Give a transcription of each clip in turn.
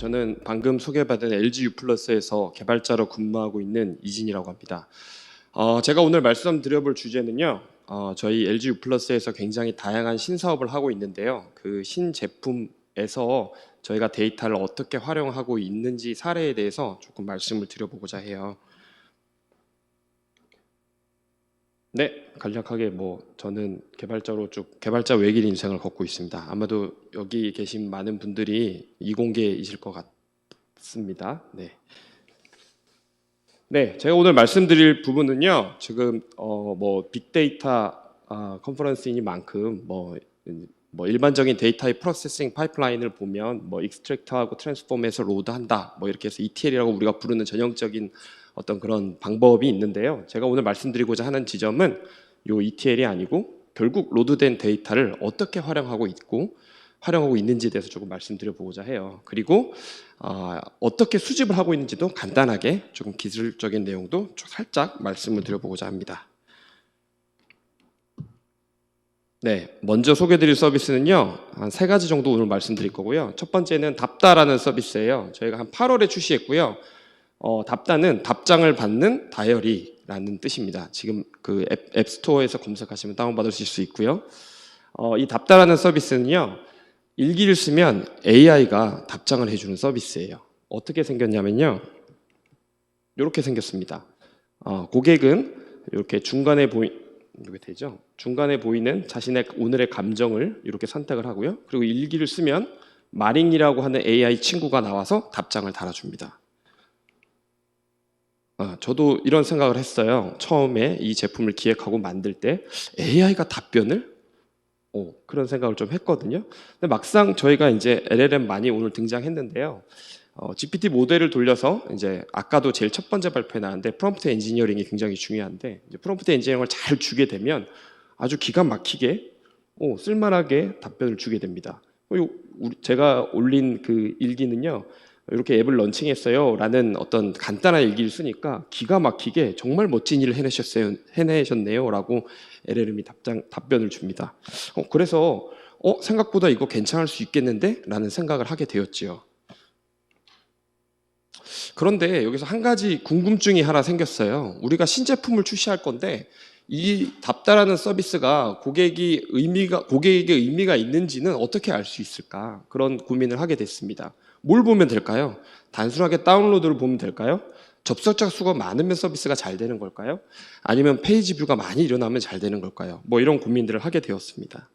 저는 방금 소개받은 LG U+에서 개발자로 근무하고 있는 이진이라고 합니다. 제가 오늘 말씀드려볼 주제는요. 저희 LG U+에서 굉장히 다양한 신사업을 하고 있는데요. 그 신제품에서 저희가 데이터를 어떻게 활용하고 있는지 사례에 대해서 조금 말씀을 드려보고자 해요. 네, 간략하게 저는 개발자로 쭉 개발자 외길 인생을 걷고 있습니다. 아마도 여기 계신 많은 분들이 이공계이실 것 같습니다. 네. 네, 제가 오늘 말씀드릴 부분은요. 지금 빅데이터 컨퍼런스이니만큼 일반적인 데이터의 프로세싱 파이프라인을 보면 익스트랙트하고 트랜스폼해서 로드한다. 이렇게 해서 ETL이라고 우리가 부르는 전형적인 어떤 그런 방법이 있는데요. 제가 오늘 말씀드리고자 하는 지점은 요 ETL이 아니고 결국 로드된 데이터를 어떻게 활용하고 있는지에 대해서 조금 말씀드려 보고자 해요. 그리고 어떻게 수집을 하고 있는지도 간단하게 조금 기술적인 내용도 살짝 말씀을 드려보고자 합니다. 네, 먼저 소개드릴 서비스는요, 한 3가지 정도 오늘 말씀드릴 거고요. 첫 번째는 답다라는 서비스예요. 저희가 한 8월에 출시했고요. 답다는 답장을 받는 다이어리라는 뜻입니다. 지금 그 앱스토어에서 검색하시면 다운받으실 수 있고요. 이 답다라는 서비스는요, 일기를 쓰면 AI가 답장을 해주는 서비스예요. 어떻게 생겼냐면요, 이렇게 생겼습니다. 고객은 이렇게 중간에 보이는 자신의 오늘의 감정을 이렇게 선택을 하고요. 그리고 일기를 쓰면 마링이라고 하는 AI 친구가 나와서 답장을 달아줍니다. 저도 이런 생각을 했어요. 처음에 이 제품을 기획하고 만들 때 AI가 답변을? 그런 생각을 좀 했거든요. 근데 막상 저희가 이제 LLM 많이 오늘 등장했는데요. GPT 모델을 돌려서 이제 아까도 제일 첫 번째 발표에 나왔는데 프롬프트 엔지니어링이 굉장히 중요한데 이제 프롬프트 엔지니어링을 잘 주게 되면 아주 기가 막히게 쓸만하게 답변을 주게 됩니다. 제가 올린 그 일기는요. 이렇게 앱을 런칭했어요 라는 어떤 간단한 일기를 쓰니까 기가 막히게 정말 멋진 일을 해내셨네요 라고 LLM이 답변을 줍니다. 그래서 생각보다 이거 괜찮을 수 있겠는데? 라는 생각을 하게 되었지요. 그런데 여기서 한 가지 궁금증이 하나 생겼어요. 우리가 신제품을 출시할 건데 이 답다라는 서비스가 고객에게 의미가 있는지는 어떻게 알 수 있을까? 그런 고민을 하게 됐습니다. 뭘 보면 될까요? 단순하게 다운로드를 보면 될까요? 접속자 수가 많으면 서비스가 잘 되는 걸까요? 아니면 페이지 뷰가 많이 일어나면 잘 되는 걸까요? 이런 고민들을 하게 되었습니다.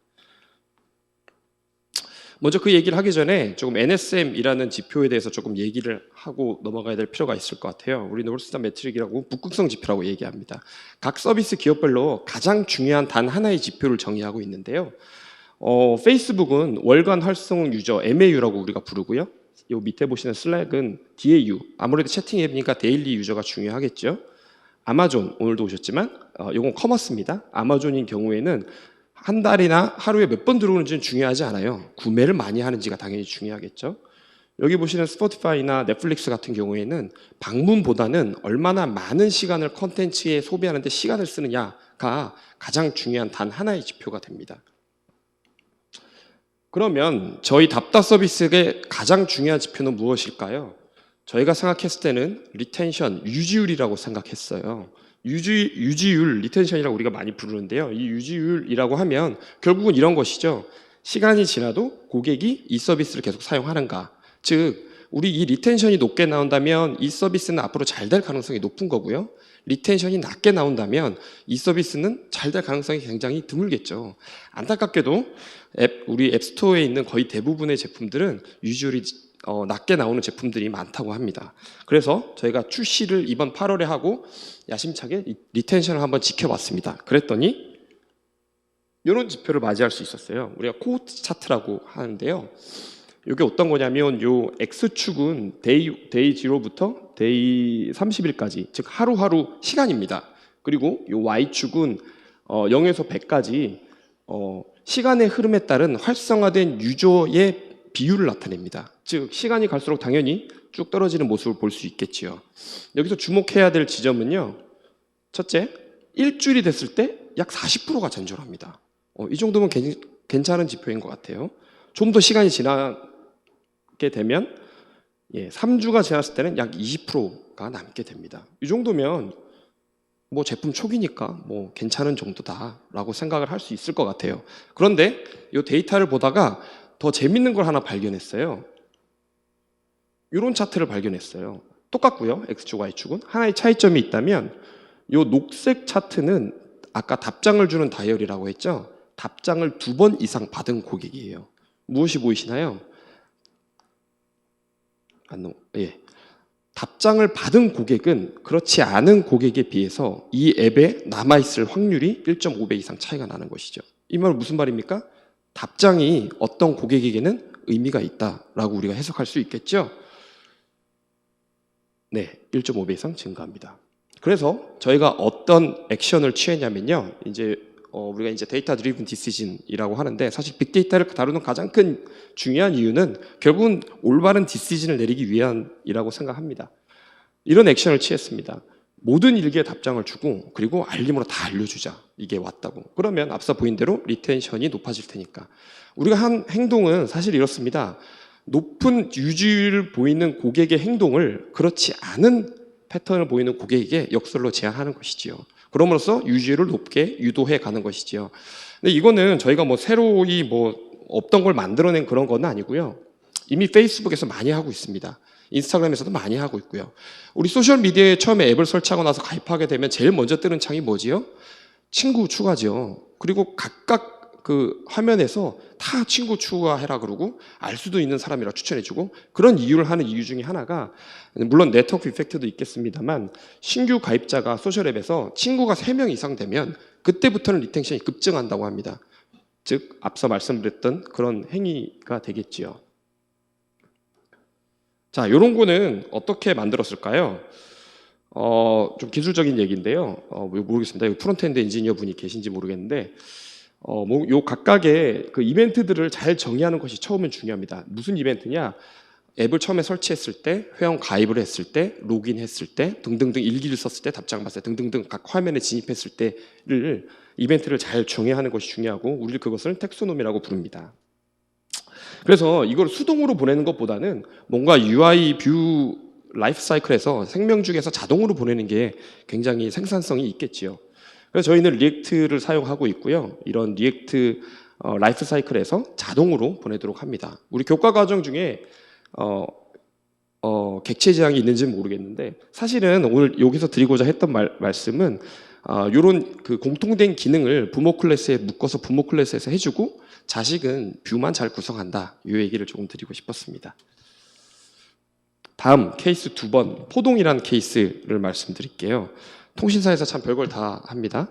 먼저 그 얘기를 하기 전에 조금 NSM이라는 지표에 대해서 조금 얘기를 하고 넘어가야 될 필요가 있을 것 같아요. 우리 노스스타 매트릭이라고 북극성 지표라고 얘기합니다. 각 서비스 기업별로 가장 중요한 단 하나의 지표를 정의하고 있는데요. 페이스북은 월간 활성 유저 MAU라고 우리가 부르고요. 요 밑에 보시는 슬랙은 DAU, 아무래도 채팅 앱이니까 데일리 유저가 중요하겠죠. 아마존, 오늘도 오셨지만 요건 커머스입니다. 아마존인 경우에는 한 달이나 하루에 몇 번 들어오는지는 중요하지 않아요. 구매를 많이 하는지가 당연히 중요하겠죠. 여기 보시는 스포티파이나 넷플릭스 같은 경우에는 방문보다는 얼마나 많은 시간을 컨텐츠에 소비하는데 시간을 쓰느냐가 가장 중요한 단 하나의 지표가 됩니다. 그러면 저희 답다 서비스의 가장 중요한 지표는 무엇일까요? 저희가 생각했을 때는 리텐션, 유지율이라고 생각했어요. 유지율, 리텐션이라고 우리가 많이 부르는데요. 이 유지율이라고 하면 결국은 이런 것이죠. 시간이 지나도 고객이 이 서비스를 계속 사용하는가. 즉, 우리 이 리텐션이 높게 나온다면 이 서비스는 앞으로 잘 될 가능성이 높은 거고요. 리텐션이 낮게 나온다면 이 서비스는 잘 될 가능성이 굉장히 드물겠죠. 안타깝게도 우리 앱스토어에 있는 거의 대부분의 제품들은 유지율이 낮게 나오는 제품들이 많다고 합니다. 그래서 저희가 출시를 이번 8월에 하고 야심차게 리텐션을 한번 지켜봤습니다. 그랬더니 이런 지표를 맞이할 수 있었어요. 우리가 코호트 차트라고 하는데요. 이게 어떤 거냐면 요 X축은 데이 0부터 데이 30일까지, 즉 하루하루 시간입니다. 그리고 요 Y축은 0에서 100까지 시간의 흐름에 따른 활성화된 유저의 비율을 나타냅니다. 즉 시간이 갈수록 당연히 쭉 떨어지는 모습을 볼 수 있겠지요. 여기서 주목해야 될 지점은요. 첫째, 일주일이 됐을 때 약 40%가 전절합니다. 이 정도면 괜찮은 지표인 것 같아요. 좀 더 시간이 지나게 되면 예, 3주가 지났을 때는 약 20%가 남게 됩니다. 이 정도면 뭐 제품 초기니까 뭐 괜찮은 정도다라고 생각을 할 수 있을 것 같아요. 그런데 이 데이터를 보다가 더 재밌는 걸 하나 발견했어요. 이런 차트를 발견했어요. 똑같고요. X축, Y축은. 하나의 차이점이 있다면 이 녹색 차트는 아까 답장을 주는 다이얼이라고 했죠. 답장을 2번 이상 받은 고객이에요. 무엇이 보이시나요? 예. 답장을 받은 고객은 그렇지 않은 고객에 비해서 이 앱에 남아있을 확률이 1.5배 이상 차이가 나는 것이죠. 이 말은 무슨 말입니까? 답장이 어떤 고객에게는 의미가 있다라고 우리가 해석할 수 있겠죠? 네, 1.5배 이상 증가합니다. 그래서 저희가 어떤 액션을 취했냐면요. 우리가 이제 데이터 드리븐 디시즌이라고 하는데 사실 빅데이터를 다루는 가장 큰 중요한 이유는 결국은 올바른 디시즌을 내리기 위함이라고 생각합니다. 이런 액션을 취했습니다. 모든 일기에 답장을 주고 그리고 알림으로 다 알려주자. 이게 왔다고. 그러면 앞서 보인 대로 리텐션이 높아질 테니까. 우리가 한 행동은 사실 이렇습니다. 높은 유지율을 보이는 고객의 행동을 그렇지 않은 패턴을 보이는 고객에게 역설로 제한하는 것이지요. 그럼으로써 유지율을 높게 유도해 가는 것이지요. 근데 이거는 저희가 뭐 새로이 뭐 없던 걸 만들어낸 그런 건 아니고요. 이미 페이스북에서 많이 하고 있습니다. 인스타그램에서도 많이 하고 있고요. 우리 소셜미디어에 처음에 앱을 설치하고 나서 가입하게 되면 제일 먼저 뜨는 창이 뭐지요? 친구 추가죠. 그리고 각각 그 화면에서 다 친구 추가해라 그러고 알 수도 있는 사람이라 추천해주고 그런 이유를 하는 이유 중에 하나가 물론 네트워크 이펙트도 있겠습니다만 신규 가입자가 소셜앱에서 친구가 3명 이상 되면 그때부터는 리텐션이 급증한다고 합니다. 즉 앞서 말씀드렸던 그런 행위가 되겠지요. 자, 이런 거는 어떻게 만들었을까요? 좀 기술적인 얘기인데요. 모르겠습니다. 프론트엔드 엔지니어 분이 계신지 모르겠는데 요 각각의 그 이벤트들을 잘 정의하는 것이 처음엔 중요합니다. 무슨 이벤트냐? 앱을 처음에 설치했을 때, 회원 가입을 했을 때, 로그인했을 때, 등등등 일기를 썼을 때, 답장 받을 때, 등등등 각 화면에 진입했을 때를 이벤트를 잘 정의하는 것이 중요하고 우리는 그것을 텍소노미라고 부릅니다. 그래서 이걸 수동으로 보내는 것보다는 뭔가 UI 뷰 라이프 사이클에서 생명중에서 자동으로 보내는 게 굉장히 생산성이 있겠지요. 그래서 저희는 리액트를 사용하고 있고요. 이런 리액트 라이프 사이클에서 자동으로 보내도록 합니다. 우리 교과 과정 중에 객체 지향이 있는지는 모르겠는데 사실은 오늘 여기서 드리고자 했던 말씀은 이런 그 공통된 기능을 부모 클래스에 묶어서 부모 클래스에서 해주고 자식은 뷰만 잘 구성한다. 이 얘기를 조금 드리고 싶었습니다. 다음 케이스 2번 포동이라는 케이스를 말씀드릴게요. 통신사에서 참 별걸 다 합니다.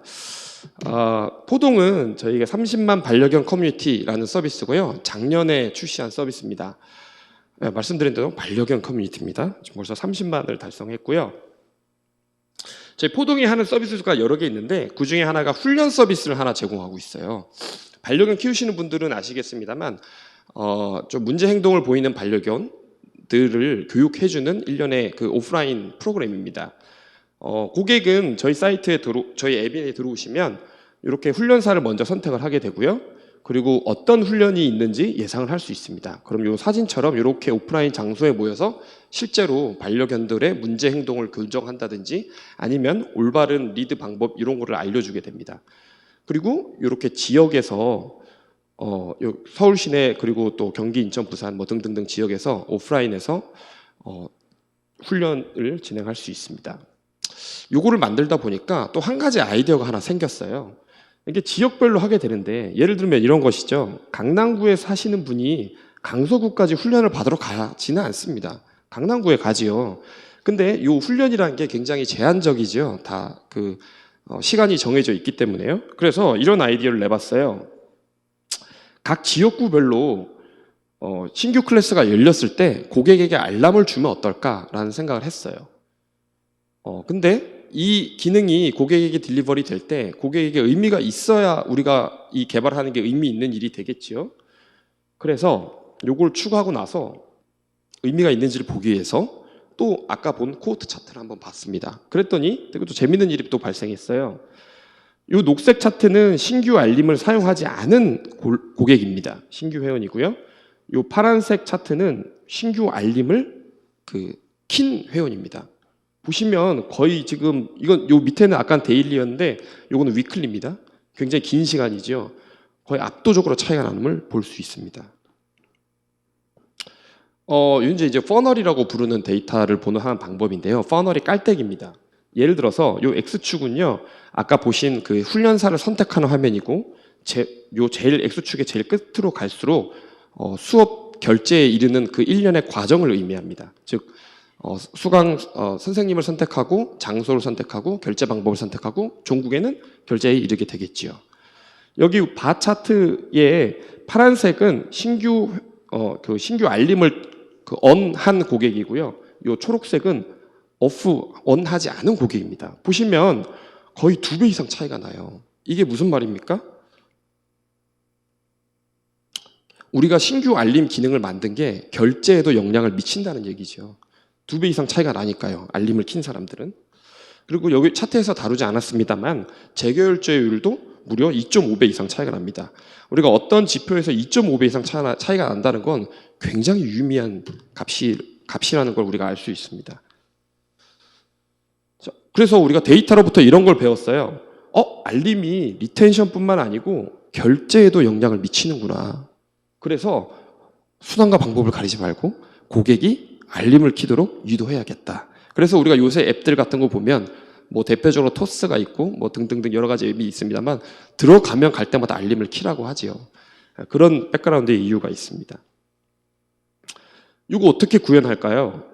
포동은 저희가 30만 반려견 커뮤니티라는 서비스고요. 작년에 출시한 서비스입니다. 말씀드린 대로 반려견 커뮤니티입니다. 지금 벌써 30만을 달성했고요. 저희 포동이 하는 서비스가 여러 개 있는데 그 중에 하나가 훈련 서비스를 하나 제공하고 있어요. 반려견 키우시는 분들은 아시겠습니다만 좀 문제 행동을 보이는 반려견들을 교육해주는 일련의 그 오프라인 프로그램입니다. 고객은 저희 사이트에 저희 앱에 들어오시면 이렇게 훈련사를 먼저 선택을 하게 되고요. 그리고 어떤 훈련이 있는지 예상을 할 수 있습니다. 그럼 이 사진처럼 이렇게 오프라인 장소에 모여서 실제로 반려견들의 문제 행동을 교정한다든지 아니면 올바른 리드 방법 이런 거를 알려주게 됩니다. 그리고 이렇게 지역에서 서울 시내 그리고 또 경기, 인천, 부산 뭐 등등등 지역에서 오프라인에서 훈련을 진행할 수 있습니다. 요거를 만들다 보니까 또 한 가지 아이디어가 하나 생겼어요. 이게 지역별로 하게 되는데 예를 들면 이런 것이죠. 강남구에 사시는 분이 강서구까지 훈련을 받으러 가지는 않습니다. 강남구에 가지요. 근데 요 훈련이라는 게 굉장히 제한적이죠. 다 그 시간이 정해져 있기 때문에요. 그래서 이런 아이디어를 내봤어요. 각 지역구별로 신규 클래스가 열렸을 때 고객에게 알람을 주면 어떨까라는 생각을 했어요. 근데 이 기능이 고객에게 딜리버리 될 때 고객에게 의미가 있어야 우리가 이 개발하는 게 의미 있는 일이 되겠지요. 그래서 요걸 추가하고 나서 의미가 있는지를 보기 위해서 또 아까 본 코호트 차트를 한번 봤습니다. 그랬더니 또 재밌는 일이 또 발생했어요. 요 녹색 차트는 신규 알림을 사용하지 않은 고객입니다. 신규 회원이고요. 요 파란색 차트는 신규 알림을 킨 회원입니다. 보시면 거의 지금 이건 요 밑에는 아까 데일리였는데 요거는 위클리입니다. 굉장히 긴 시간이죠. 거의 압도적으로 차이가 나는 걸 볼 수 있습니다. 이제 퍼널이라고 부르는 데이터를 보는 하는 방법인데요. 퍼널이 깔때기입니다. 예를 들어서 요 X축은요, 아까 보신 그 훈련사를 선택하는 화면이고, 요 제일 X축의 제일 끝으로 갈수록 수업 결제에 이르는 그 일련의 과정을 의미합니다. 즉, 수강 선생님을 선택하고, 장소를 선택하고, 결제 방법을 선택하고, 종국에는 결제에 이르게 되겠지요. 여기 바 차트의 파란색은 신규 알림을 언한 고객이고요. 요 초록색은 언하지 않은 고객입니다. 보시면 거의 2배 이상 차이가 나요. 이게 무슨 말입니까? 우리가 신규 알림 기능을 만든 게 결제에도 영향을 미친다는 얘기죠. 2배 이상 차이가 나니까요. 알림을 킨 사람들은. 그리고 여기 차트에서 다루지 않았습니다만 재결제율도 무려 2.5배 이상 차이가 납니다. 우리가 어떤 지표에서 2.5배 이상 차이가 난다는 건 굉장히 유의미한 값이라는 걸 우리가 알 수 있습니다. 그래서 우리가 데이터로부터 이런 걸 배웠어요. 알림이 리텐션뿐만 아니고 결제에도 영향을 미치는구나. 그래서 수단과 방법을 가리지 말고 고객이 알림을 키도록 유도해야겠다. 그래서 우리가 요새 앱들 같은 거 보면 뭐 대표적으로 토스가 있고 뭐 등등등 여러 가지 앱이 있습니다만 들어가면 갈 때마다 알림을 키라고 하지요. 그런 백그라운드의 이유가 있습니다. 이거 어떻게 구현할까요?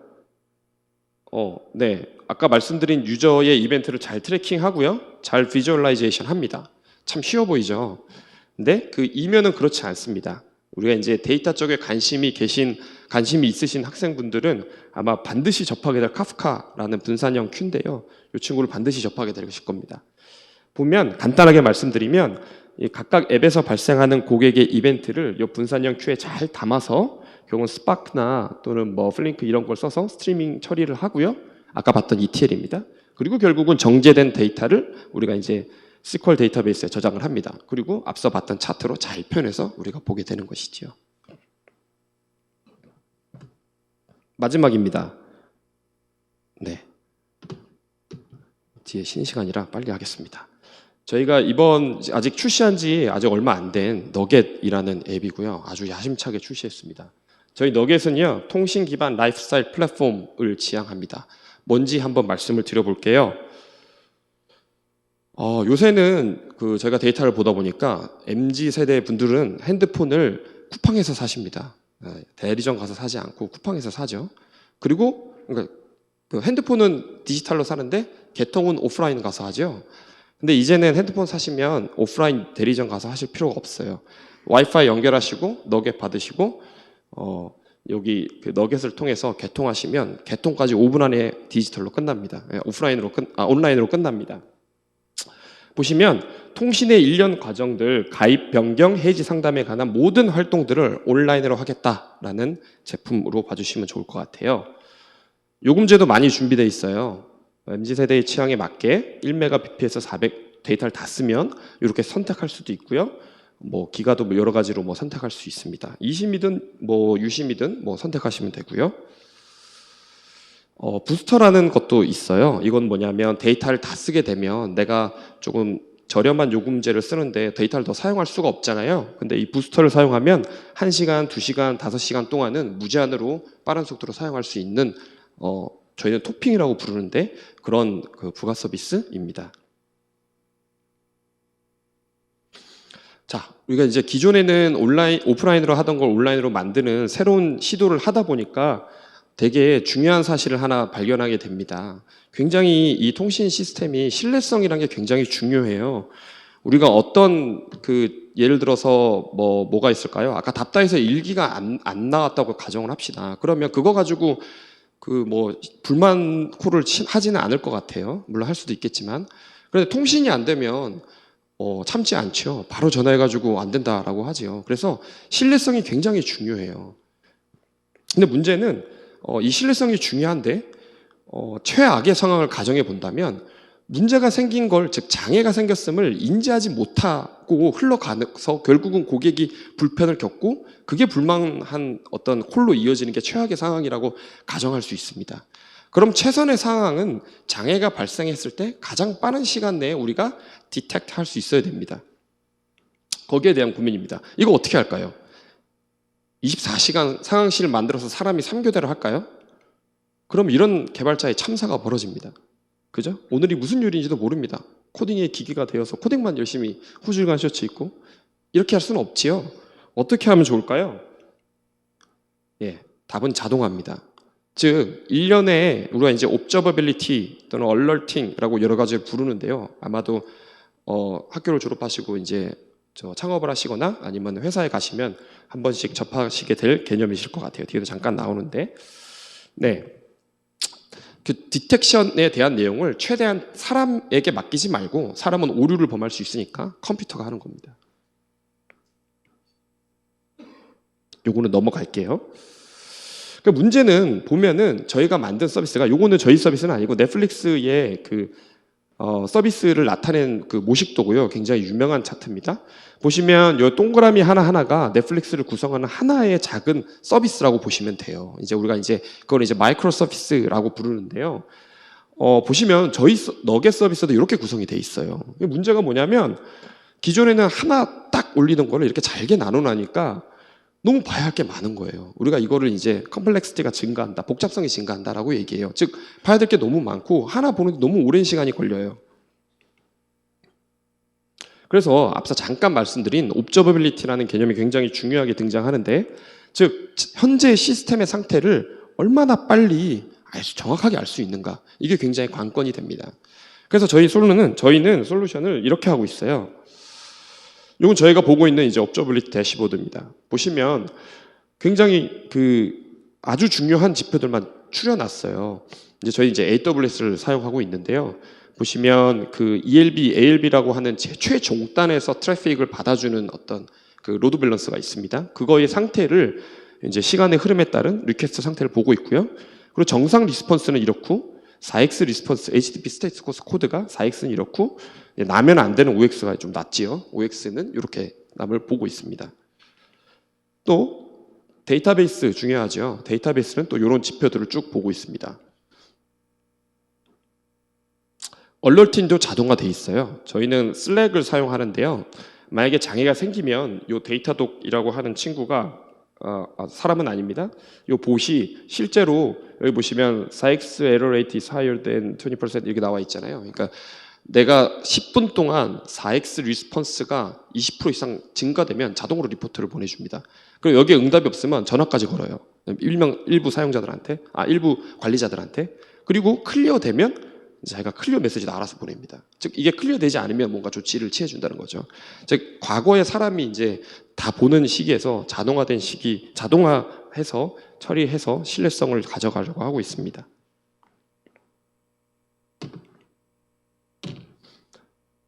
네. 아까 말씀드린 유저의 이벤트를 잘 트래킹하고요. 잘 비주얼라이제이션 합니다. 참 쉬워 보이죠? 근데 그 이면은 그렇지 않습니다. 우리가 이제 데이터 쪽에 관심이 있으신 학생분들은 아마 반드시 접하게 될 카프카라는 분산형 큐인데요. 이 친구를 반드시 접하게 되실 겁니다. 보면 간단하게 말씀드리면 이 각각 앱에서 발생하는 고객의 이벤트를 이 분산형 큐에 잘 담아서 결국은 스파크나 또는 뭐 플링크 이런 걸 써서 스트리밍 처리를 하고요. 아까 봤던 ETL입니다. 그리고 결국은 정제된 데이터를 우리가 이제 SQL 데이터베이스에 저장을 합니다. 그리고 앞서 봤던 차트로 잘 표현해서 우리가 보게 되는 것이지요. 마지막입니다. 네. 뒤에 쉬는 시간이라 빨리 하겠습니다. 저희가 이번 아직 출시한 지 아직 얼마 안 된 너겟이라는 앱이고요. 아주 야심차게 출시했습니다. 저희 너겟은요, 통신 기반 라이프스타일 플랫폼을 지향합니다. 뭔지 한번 말씀을 드려볼게요. 요새는 저희가 데이터를 보다 보니까 MZ세대 분들은 핸드폰을 쿠팡에서 사십니다. 대리점 가서 사지 않고 쿠팡에서 사죠. 그리고 그러니까 그 핸드폰은 디지털로 사는데 개통은 오프라인 가서 하죠. 근데 이제는 핸드폰 사시면 오프라인 대리점 가서 하실 필요가 없어요. 와이파이 연결하시고 너겟 받으시고 여기 그 너겟을 통해서 개통하시면 개통까지 5분 안에 디지털로 끝납니다. 온라인으로 끝납니다. 보시면 통신의 일련 과정들, 가입, 변경, 해지 상담에 관한 모든 활동들을 온라인으로 하겠다라는 제품으로 봐주시면 좋을 것 같아요. 요금제도 많이 준비되어 있어요. MZ세대의 취향에 맞게 1Mbps에서 400 데이터를 다 쓰면 이렇게 선택할 수도 있고요. 뭐 기가도 뭐 여러 가지로 뭐 선택할 수 있습니다. 이심이든 뭐 유심이든 뭐 선택하시면 되고요. 부스터라는 것도 있어요. 이건 뭐냐면 데이터를 다 쓰게 되면 내가 조금 저렴한 요금제를 쓰는데 데이터를 더 사용할 수가 없잖아요. 근데 이 부스터를 사용하면 1시간, 2시간, 5시간 동안은 무제한으로 빠른 속도로 사용할 수 있는 저희는 토핑이라고 부르는데 그런 그 부가 서비스입니다. 자, 우리가 이제 기존에는 오프라인으로 하던 걸 온라인으로 만드는 새로운 시도를 하다 보니까 되게 중요한 사실을 하나 발견하게 됩니다. 굉장히 이 통신 시스템이 신뢰성이라는 게 굉장히 중요해요. 우리가 어떤 예를 들어서 뭐가 있을까요? 아까 답다에서 일기가 안 나왔다고 가정을 합시다. 그러면 그거 가지고 불만 콜을 하지는 않을 것 같아요. 물론 할 수도 있겠지만. 그런데 통신이 안 되면 참지 않죠. 바로 전화해가지고 안 된다라고 하죠. 그래서 신뢰성이 굉장히 중요해요. 근데 문제는 이 신뢰성이 중요한데 최악의 상황을 가정해 본다면 문제가 생긴 걸, 즉 장애가 생겼음을 인지하지 못하고 흘러가서 결국은 고객이 불편을 겪고 그게 불만한 어떤 콜로 이어지는 게 최악의 상황이라고 가정할 수 있습니다. 그럼 최선의 상황은 장애가 발생했을 때 가장 빠른 시간 내에 우리가 디텍트 할 수 있어야 됩니다. 거기에 대한 고민입니다. 이거 어떻게 할까요? 24시간 상황실을 만들어서 사람이 3교대를 할까요? 그럼 이런 개발자의 참사가 벌어집니다. 그죠? 오늘이 무슨 요일인지도 모릅니다. 코딩의 기기가 되어서 코딩만 열심히 후줄간 셔츠 입고 이렇게 할 수는 없지요. 어떻게 하면 좋을까요? 예, 답은 자동화입니다. 즉, 일련의 우리가 이제 observability 또는 alerting라고 여러 가지를 부르는데요. 아마도 학교를 졸업하시고 이제 창업을 하시거나 아니면 회사에 가시면 한 번씩 접하시게 될 개념이실 것 같아요. 뒤에도 잠깐 나오는데, 네, 그 디텍션에 대한 내용을 최대한 사람에게 맡기지 말고, 사람은 오류를 범할 수 있으니까 컴퓨터가 하는 겁니다. 요거는 넘어갈게요. 그 문제는 보면은 저희가 만든 서비스가, 요거는 저희 서비스는 아니고 넷플릭스의 그 서비스를 나타낸 그 모식도고요. 굉장히 유명한 차트입니다. 보시면 요 동그라미 하나하나가 넷플릭스를 구성하는 하나의 작은 서비스라고 보시면 돼요. 이제 우리가 이제 그걸 이제 마이크로 서비스라고 부르는데요. 보시면 저희 너겟 서비스도 이렇게 구성이 돼 있어요. 문제가 뭐냐면 기존에는 하나 딱 올리는 거를 이렇게 잘게 나눠나니까 너무 봐야 할 게 많은 거예요. 우리가 이거를 이제 컴플렉시티가 증가한다, 복잡성이 증가한다라고 얘기해요. 즉 봐야 될 게 너무 많고 하나 보는데 너무 오랜 시간이 걸려요. 그래서 앞서 잠깐 말씀드린 옵저버빌리티라는 개념이 굉장히 중요하게 등장하는데, 즉 현재 시스템의 상태를 얼마나 빨리 정확하게 알 수 있는가, 이게 굉장히 관건이 됩니다. 그래서 저희는 솔루션을 이렇게 하고 있어요. 이건 저희가 보고 있는 이제 옵저버빌리티 대시보드입니다. 보시면 굉장히 아주 중요한 지표들만 추려놨어요. 이제 저희 이제 AWS를 사용하고 있는데요. 보시면 그 ELB, ALB라고 하는 최종단에서 트래픽을 받아주는 어떤 그 로드 밸런스가 있습니다. 그거의 상태를 이제 시간의 흐름에 따른 리퀘스트 상태를 보고 있고요. 그리고 정상 리스폰스는 이렇고, 4x 리스폰스, HTTP 스테이트 코드가 4x는 이렇고, 나면 안 되는 OX가 좀 낮지요. OX는 이렇게 남을 보고 있습니다. 또 데이터베이스 중요하죠. 데이터베이스는 또 이런 지표들을 쭉 보고 있습니다. 얼러팅도 자동화돼 있어요. 저희는 슬랙을 사용하는데요. 만약에 장애가 생기면 이 데이터독이라고 하는 친구가 사람은 아닙니다. 이 봇이 실제로 여기 보시면 4x error rate is higher than 20% 이렇게 나와 있잖아요. 그러니까 내가 10분 동안 4x 리스폰스가 20% 이상 증가되면 자동으로 리포트를 보내줍니다. 그리고 여기에 응답이 없으면 전화까지 걸어요. 일부 사용자들한테, 일부 관리자들한테. 그리고 클리어되면 자기가 클리어 메시지도 알아서 보냅니다. 즉 이게 클리어되지 않으면 뭔가 조치를 취해준다는 거죠. 즉 과거에 사람이 이제 다 보는 시기에서 자동화된 시기, 자동화해서 처리해서 신뢰성을 가져가려고 하고 있습니다.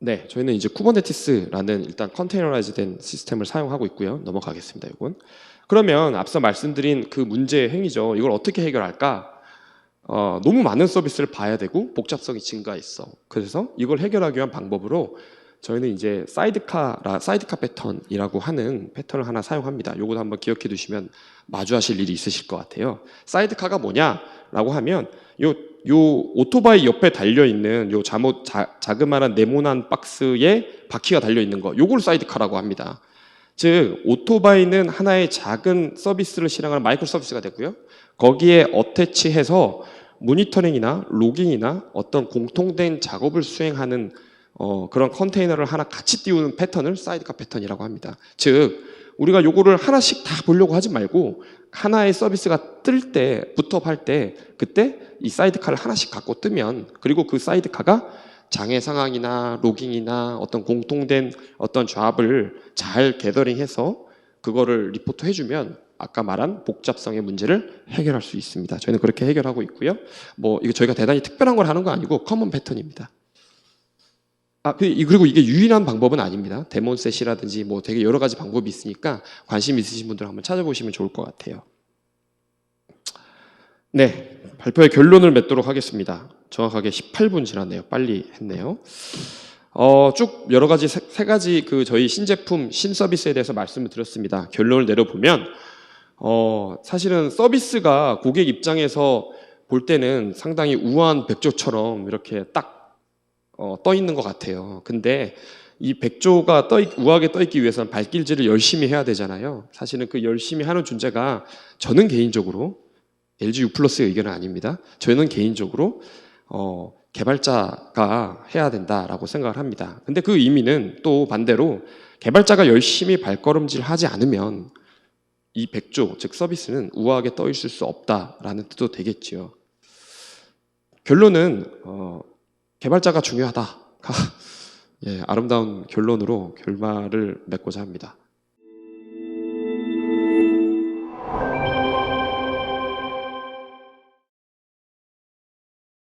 네, 저희는 이제 쿠버네티스라는 일단 컨테이너라이즈된 시스템을 사용하고 있고요. 넘어가겠습니다. 이건. 그러면 앞서 말씀드린 그 문제 행위죠. 이걸 어떻게 해결할까? 너무 많은 서비스를 봐야 되고 복잡성이 증가했어. 그래서 이걸 해결하기 위한 방법으로 저희는 이제 사이드카 패턴이라고 하는 패턴을 하나 사용합니다. 요것도 한번 기억해 두시면 마주하실 일이 있으실 것 같아요. 사이드카가 뭐냐라고 하면 요 오토바이 옆에 달려있는 요 자그마한 네모난 박스에 바퀴가 달려있는 거, 요걸 사이드카라고 합니다. 즉 오토바이는 하나의 작은 서비스를 실행하는 마이크로 서비스가 되고요. 거기에 어태치해서 모니터링이나 로깅이나 어떤 공통된 작업을 수행하는 그런 컨테이너를 하나 같이 띄우는 패턴을 사이드카 패턴이라고 합니다. 즉 우리가 요거를 하나씩 다 보려고 하지 말고 하나의 서비스가 뜰 때, 부트업할 때 그때 이 사이드카를 하나씩 갖고 뜨면, 그리고 그 사이드카가 장애 상황이나 로깅이나 어떤 공통된 어떤 잡을 잘 게더링해서 그거를 리포트 해주면 아까 말한 복잡성의 문제를 해결할 수 있습니다. 저희는 그렇게 해결하고 있고요. 이거 저희가 대단히 특별한 걸 하는 거 아니고 커먼 패턴입니다. 그리고 이게 유일한 방법은 아닙니다. 데몬셋이라든지 되게 여러 가지 방법이 있으니까 관심 있으신 분들 한번 찾아보시면 좋을 것 같아요. 네, 발표의 결론을 맺도록 하겠습니다. 정확하게 18분 지났네요. 빨리 했네요. 쭉 여러 가지 세 가지 그 저희 신제품, 신서비스에 대해서 말씀을 드렸습니다. 결론을 내려보면 사실은 서비스가 고객 입장에서 볼 때는 상당히 우아한 백조처럼 이렇게 딱 떠 있는 것 같아요. 근데 이 백조가 우아하게 떠 있기 위해서는 발길질을 열심히 해야 되잖아요. 사실은 그 열심히 하는 존재가 저는 개인적으로 LG U+의 의견은 아닙니다. 저는 개인적으로 개발자가 해야 된다라고 생각을 합니다. 근데 그 의미는 또 반대로 개발자가 열심히 발걸음질 하지 않으면 이 백조, 즉 서비스는 우아하게 떠 있을 수 없다라는 뜻도 되겠지요. 결론은 개발자가 중요하다. 예, 아름다운 결론으로 결말을 맺고자 합니다.